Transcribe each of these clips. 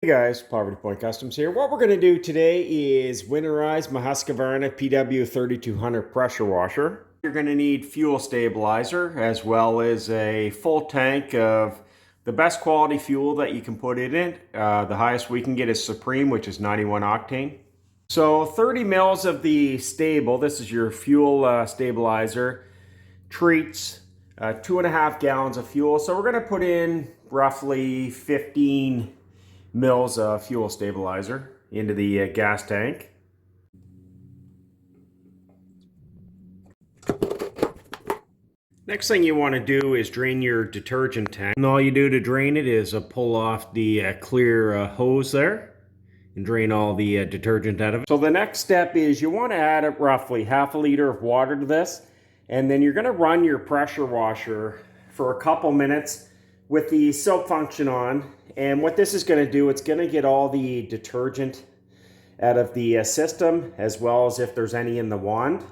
Hey guys, Poverty Point Customs here. What we're going to do today is winterize my Husqvarna PW3200 pressure washer. You're going to need fuel stabilizer as well as a full tank of the best quality fuel that you can put in it. The highest we can get is Supreme, which is 91 octane. So 30 mils of the stable, this is your fuel stabilizer, treats 2.5 gallons of fuel. So we're going to put in roughly 15 mils of fuel stabilizer into the gas tank. Next thing you want to do is drain your detergent tank. And all you do to drain it is pull off the clear hose there and drain all the detergent out of it. So the next step is you want to add roughly half a liter of water to this, and then you're going to run your pressure washer for a couple minutes with the soap function on. And what this is going to do, it's going to get all the detergent out of the system, as well as if there's any in the wand.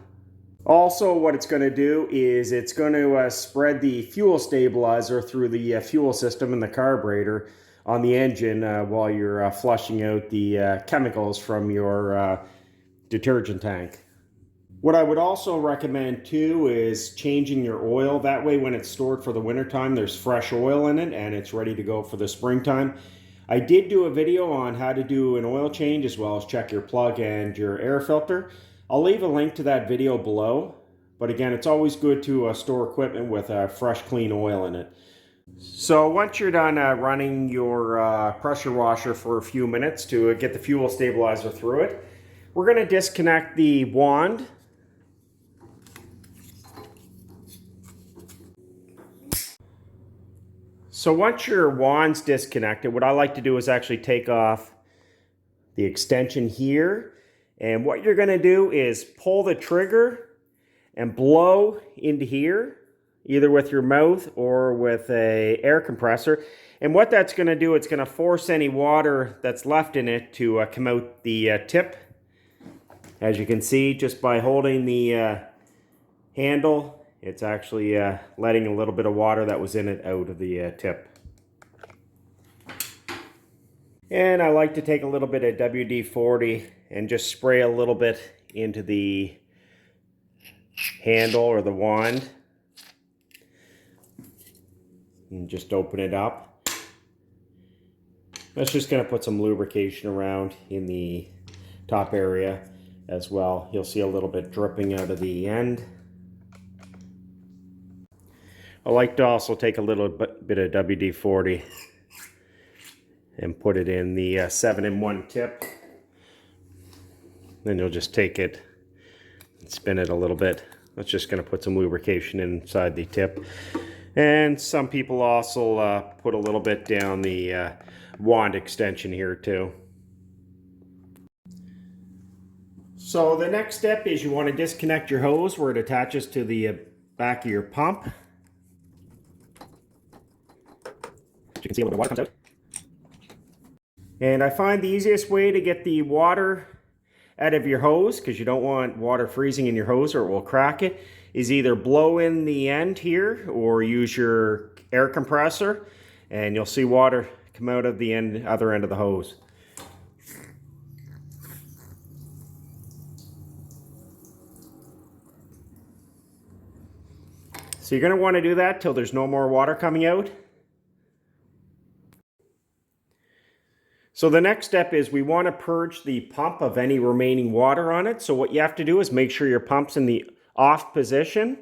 Also, what it's going to do is it's going to spread the fuel stabilizer through the fuel system and the carburetor on the engine while you're flushing out the chemicals from your detergent tank. What I would also recommend too is changing your oil. That way when it's stored for the wintertime, there's fresh oil in it and it's ready to go for the springtime. I did do a video on how to do an oil change as well as check your plug and your air filter. I'll leave a link to that video below. But again, it's always good to store equipment with fresh, clean oil in it. So once you're done running your pressure washer for a few minutes to get the fuel stabilizer through it, we're going to disconnect the wand. So once your wand's disconnected, what I like to do is actually take off the extension here. And what you're going to do is pull the trigger and blow into here, either with your mouth or with an air compressor. And what that's going to do, it's going to force any water that's left in it to come out the tip. As you can see, just by holding the handle, it's actually letting a little bit of water that was in it out of the tip. And I like to take a little bit of WD-40 and just spray a little bit into the handle or the wand. And just open it up. That's just going to put some lubrication around in the top area as well. You'll see a little bit dripping out of the end. I like to also take a little bit of WD-40 and put it in the 7-in-1 tip. Then you'll just take it and spin it a little bit. That's just going to put some lubrication inside the tip. And some people also put a little bit down the wand extension here too. So the next step is you want to disconnect your hose where it attaches to the back of your pump. You can see a little bit of water comes out. And I find the easiest way to get the water out of your hose, because you don't want water freezing in your hose or it will crack it, is either blow in the end here or use your air compressor and you'll see water come out of the other end of the hose. So you're going to want to do that till there's no more water coming out. So the next step is we want to purge the pump of any remaining water on it. So what you have to do is make sure your pump's in the off position.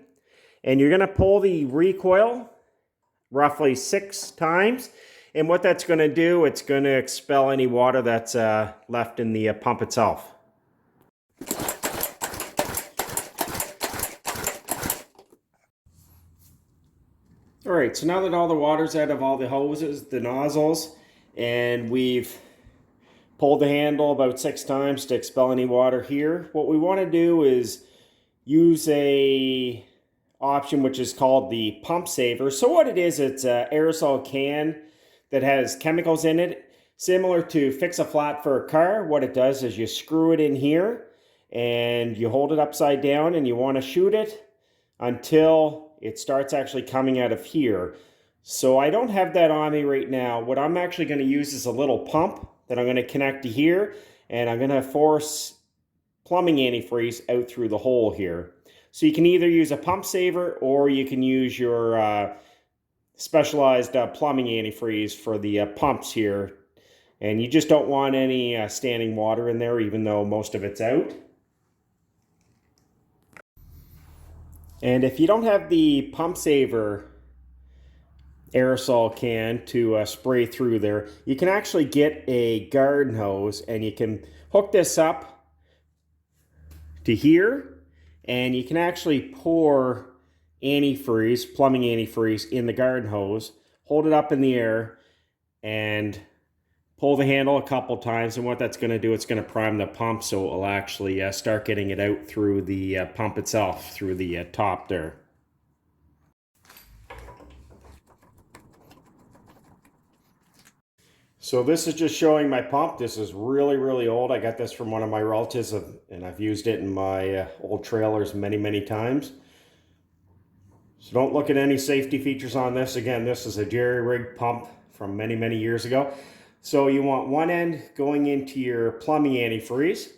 And you're going to pull the recoil roughly 6 times. And what that's going to do, it's going to expel any water that's left in the pump itself. All right, so now that all the water's out of all the hoses, the nozzles, and we've pulled the handle about 6 times to expel any water here, what we want to do is use a option which is called the pump saver. So what it is, it's an aerosol can that has chemicals in it, similar to Fix a Flat for a car. What it does is you screw it in here and you hold it upside down and you want to shoot it until it starts actually coming out of here. So I don't have that on me right now. What I'm actually going to use is a little pump that I'm going to connect to here, and I'm going to force plumbing antifreeze out through the hole here. So you can either use a pump saver or you can use your specialized plumbing antifreeze for the pumps here. And you just don't want any standing water in there, even though most of it's out. And if you don't have the pump saver aerosol can to spray through there, you can actually get a garden hose and you can hook this up to here, and you can actually pour antifreeze, plumbing antifreeze, in the garden hose, hold it up in the air, and pull the handle a couple times. And what that's going to do, it's going to prime the pump, so it'll actually start getting it out through the pump itself, through the top there. So this is just showing my pump. This is really, really old. I got this from one of my relatives, and I've used it in my old trailers many, many times. So don't look at any safety features on this. Again, this is a jerry-rigged pump from many, many years ago. So you want one end going into your plumbing antifreeze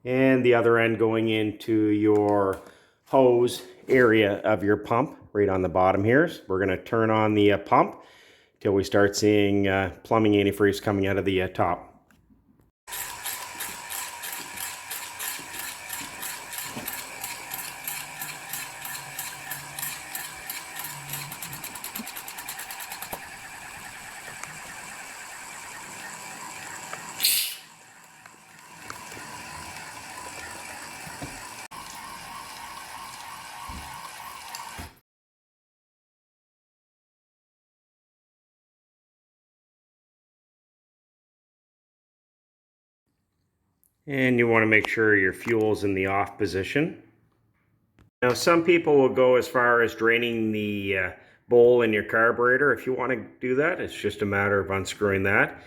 and the other end going into your hose area of your pump right on the bottom here. So we're going to turn on the pump till we start seeing plumbing antifreeze coming out of the top. And you want to make sure your fuel's in the off position. Now, some people will go as far as draining the bowl in your carburetor. If you want to do that, it's just a matter of unscrewing that.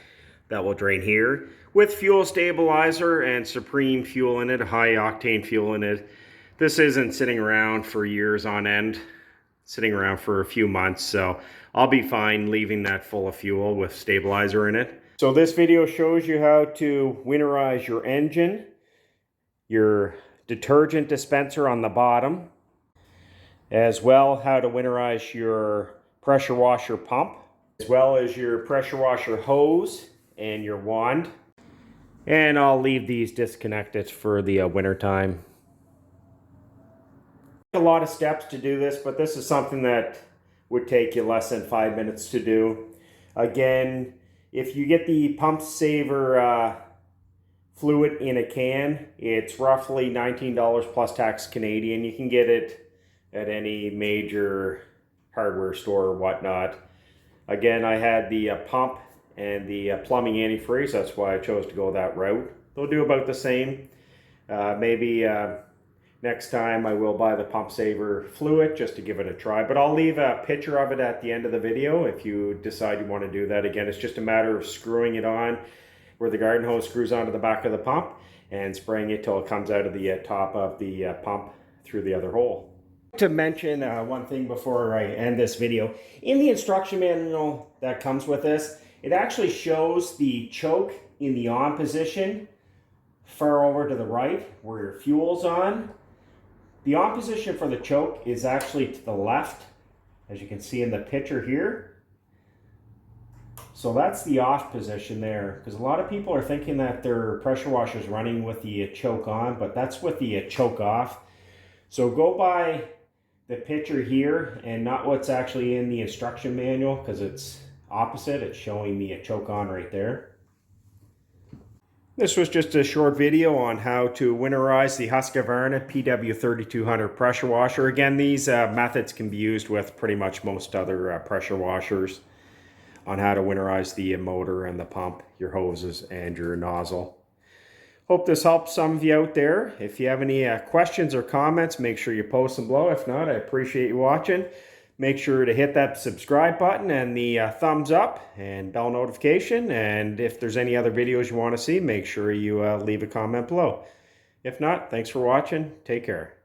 That will drain here. With fuel stabilizer and Supreme fuel in it, high octane fuel in it, this isn't sitting around for years on end, sitting around for a few months. So I'll be fine leaving that full of fuel with stabilizer in it. So this video shows you how to winterize your engine, your detergent dispenser on the bottom, as well how to winterize your pressure washer pump, as well as your pressure washer hose and your wand. And I'll leave these disconnected for the winter time. A lot of steps to do this, but this is something that would take you less than 5 minutes to do. Again, if you get the pump saver fluid in a can, it's roughly $19 plus tax Canadian. You can get it at any major hardware store or whatnot. Again, I had the pump and the plumbing antifreeze. That's why I chose to go that route. They'll do about the same. Maybe next time I will buy the pump saver fluid just to give it a try. But I'll leave a picture of it at the end of the video if you decide you want to do that. Again, it's just a matter of screwing it on where the garden hose screws onto the back of the pump and spraying it till it comes out of the top of the pump through the other hole. To mention one thing before I end this video, in the instruction manual that comes with this, it actually shows the choke in the on position far over to the right where your fuel's on. The on position for the choke is actually to the left, as you can see in the picture here. So that's the off position there, because a lot of people are thinking that their pressure washer is running with the choke on, but that's with the choke off. So go by the picture here and not what's actually in the instruction manual, because it's opposite. It's showing the choke on right there. This was just a short video on how to winterize the Husqvarna PW3200 pressure washer. Again, these methods can be used with pretty much most other pressure washers on how to winterize the motor and the pump, your hoses, and your nozzle. Hope this helps some of you out there. If you have any questions or comments, make sure you post them below. If not, I appreciate you watching. Make sure to hit that subscribe button and the thumbs up and bell notification. And if there's any other videos you want to see, make sure you leave a comment below. If not, thanks for watching. Take care.